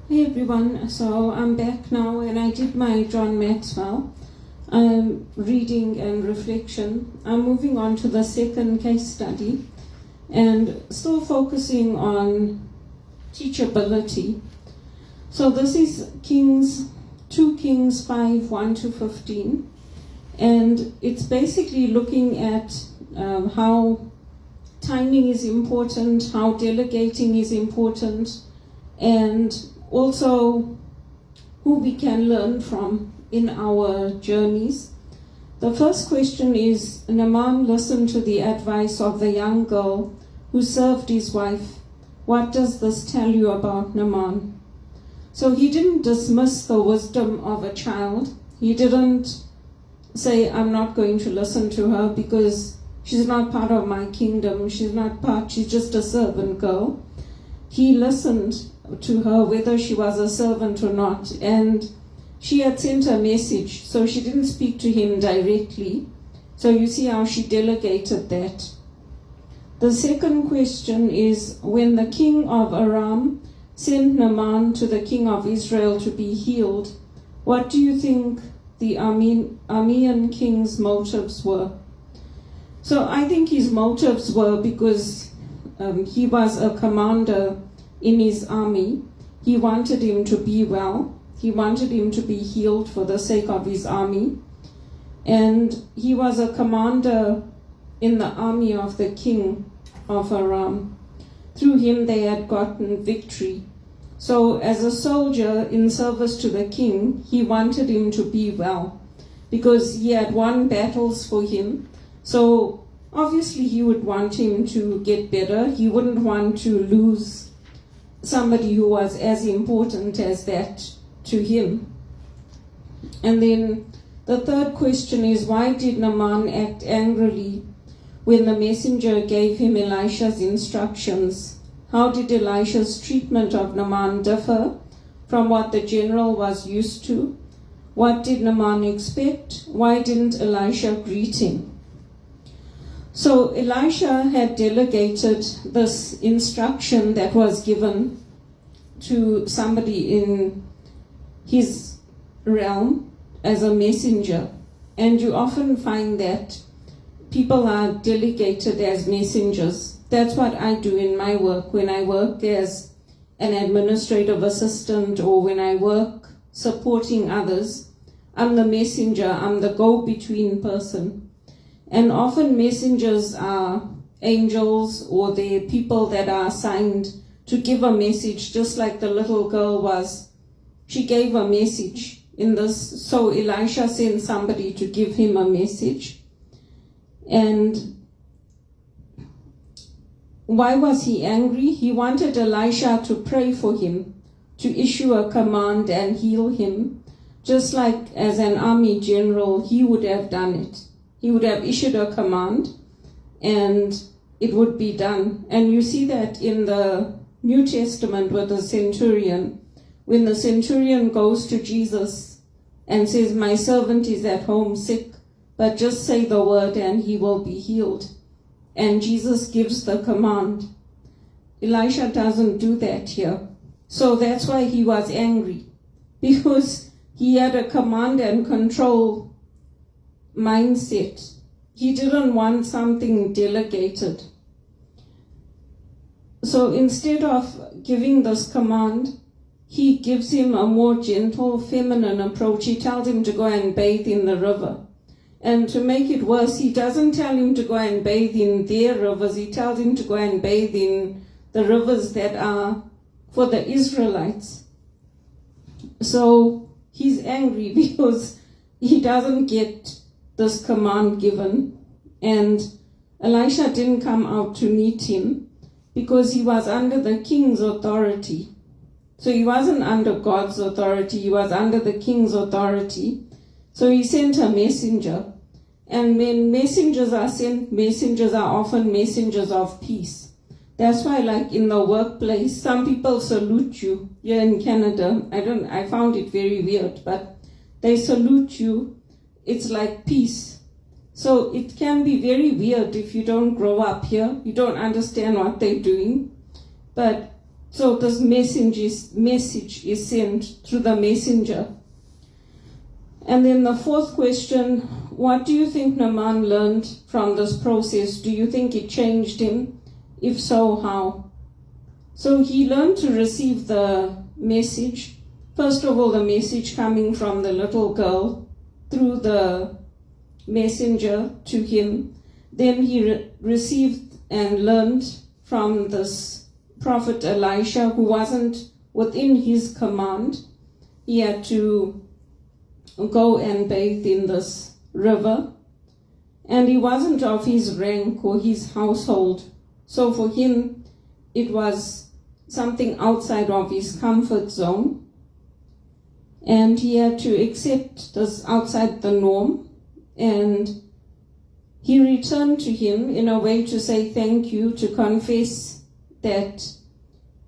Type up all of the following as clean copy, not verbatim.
Hey everyone, so I'm back now and I did my John Maxwell reading and reflection. I'm moving on to the second case study and still focusing on teachability. So this is 2 Kings 5, 1 to 15, and it's basically looking at how timing is important, how delegating is important, and also who we can learn from in our journeys. The first question is, Naaman listened to the advice of the young girl who served his wife. What does this tell you about Naaman? So he didn't dismiss the wisdom of a child. He didn't say, I'm not going to listen to her because she's not part of my kingdom. She's just a servant girl. He listened to her whether she was a servant or not, and she had sent a message, so she didn't speak to him directly. So you see how she delegated that. The second question is, when the king of Aram sent Naaman to the king of Israel to be healed, what do you think the Aramean king's motives were? So I think his motives were because he was a commander in his army. He wanted him to be well. He wanted him to be healed for the sake of his army. And he was a commander in the army of the king of Aram. Through him they had gotten victory. So as a soldier in service to the king, he wanted him to be well because he had won battles for him. So obviously he would want him to get better. He wouldn't want to lose somebody who was as important as that to him. And then the third question is, why did Naaman act angrily when the messenger gave him Elisha's instructions? How did Elisha's treatment of Naaman differ from what the general was used to? What did Naaman expect? Why didn't Elisha greet him? So Elisha had delegated this instruction that was given to somebody in his realm as a messenger. And you often find that people are delegated as messengers. That's what I do in my work. When I work as an administrative assistant or when I work supporting others, I'm the messenger, I'm the go-between person. And often messengers are angels or they're people that are assigned to give a message, just like the little girl was. She gave a message in this. So Elisha sent somebody to give him a message. And why was he angry? He wanted Elisha to pray for him, to issue a command and heal him, just like as an army general, he would have done it. He would have issued a command and it would be done. And you see that in the New Testament with the centurion. When the centurion goes to Jesus and says, my servant is at home sick, but just say the word and he will be healed. And Jesus gives the command. Elisha doesn't do that here. So that's why he was angry, because he had a command and control mindset. He didn't want something delegated. So instead of giving this command, he gives him a more gentle, feminine approach. He tells him to go and bathe in the river. And to make it worse, he doesn't tell him to go and bathe in their rivers. He tells him to go and bathe in the rivers that are for the Israelites. So he's angry because he doesn't get this command given. And Elisha didn't come out to meet him because he was under the king's authority. So he wasn't under God's authority, he was under the king's authority. So he sent a messenger. And when messengers are sent, messengers are often messengers of peace. That's why, like in the workplace, some people salute you. Here in Canada, I found it very weird, but they salute you. It's like peace. So it can be very weird if you don't grow up here. You don't understand what they're doing. But So this message is sent through the messenger. And then the fourth question, what do you think Naaman learned from this process? Do you think it changed him? If so, how? So he learned to receive the message. First of all, the message coming from the little girl through the messenger to him. Then he received and learned from this prophet Elisha, who wasn't within his command. He had to go and bathe in this river, and he wasn't of his rank or his household. So for him, it was something outside of his comfort zone, and he had to accept this outside the norm. And he returned to him in a way to say thank you, to confess that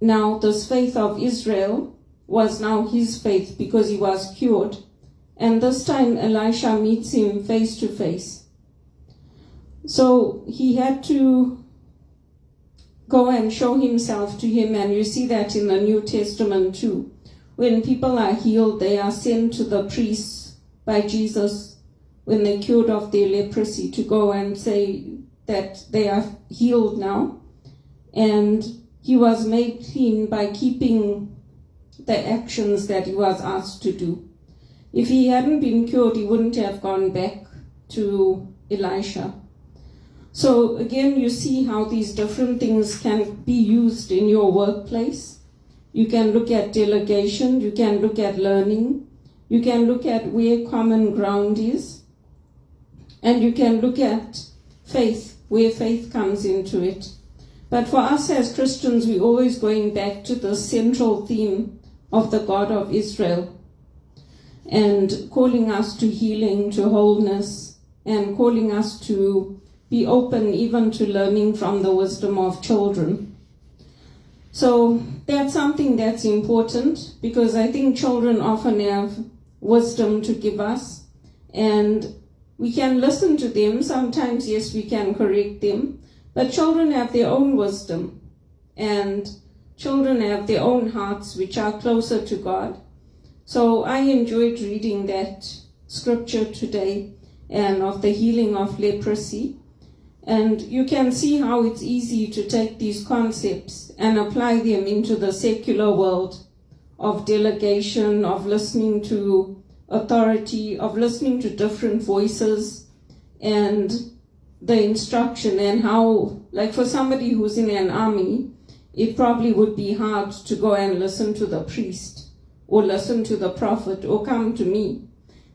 now this faith of Israel was now his faith because he was cured. And this time Elisha meets him face to face. So he had to go and show himself to him, and you see that in the New Testament too. When people are healed, they are sent to the priests by Jesus when they're cured of their leprosy to go and say that they are healed now. And he was made clean by keeping the actions that he was asked to do. If he hadn't been cured, he wouldn't have gone back to Elisha. So again, you see how these different things can be used in your workplace. You can look at delegation, you can look at learning, you can look at where common ground is, and you can look at faith, where faith comes into it. But for us as Christians, we're always going back to the central theme of the God of Israel, and calling us to healing, to wholeness, and calling us to be open even to learning from the wisdom of children. So that's something that's important, because I think children often have wisdom to give us, and we can listen to them. Sometimes, yes, we can correct them, but children have their own wisdom, and children have their own hearts which are closer to God. So I enjoyed reading that scripture today, and of the healing of leprosy. And you can see how it's easy to take these concepts and apply them into the secular world of delegation, of listening to authority, of listening to different voices, and the instruction, and how, like for somebody who's in an army, it probably would be hard to go and listen to the priest or listen to the prophet or come to me,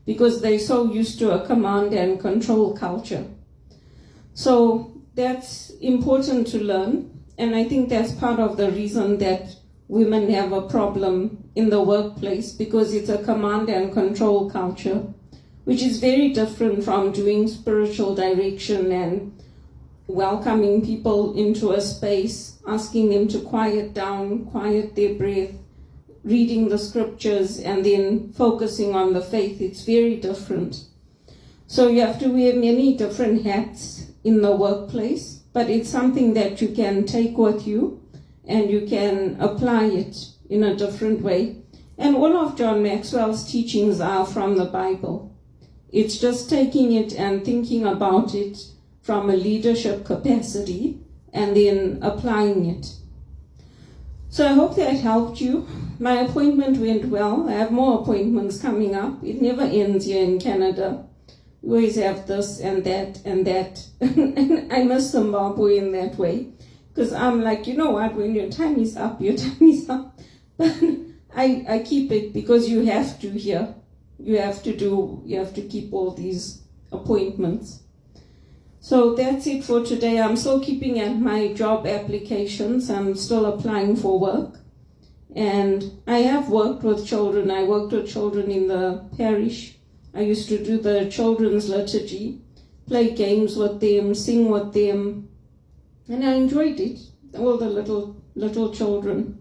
because they're so used to a command and control culture. So that's important to learn, and I think that's part of the reason that women have a problem in the workplace, because it's a command and control culture, which is very different from doing spiritual direction and welcoming people into a space, asking them to quiet down, quiet their breath, reading the scriptures, and then focusing on the faith. It's very different. So you have to wear many different hats in the workplace, but it's something that you can take with you and you can apply it in a different way. And all of John Maxwell's teachings are from the Bible. It's just taking it and thinking about it from a leadership capacity and then applying it. So I hope that helped you. My appointment went well. I have more appointments coming up. It never ends here in Canada. We always have this and that and that. And I miss Zimbabwe in that way, because I'm like, you know what, when your time is up, your time is up. But I keep it because you have to here. You have to keep all these appointments. So that's it for today. I'm still keeping at my job applications. I'm still applying for work. And I have worked with children. I worked with children in the parish. I used to do the children's liturgy, play games with them, sing with them. And I enjoyed it, all the little children.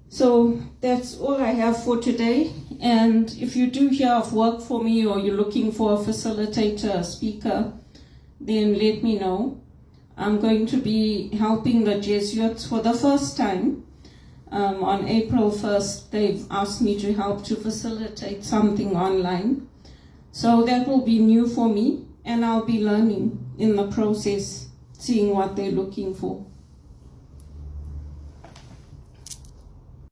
So that's all I have for today. And if you do hear of work for me, or you're looking for a facilitator, a speaker, then let me know. I'm going to be helping the Jesuits for the first time. On April 1st, they've asked me to help to facilitate something online. So that will be new for me, and I'll be learning in the process, seeing what they're looking for.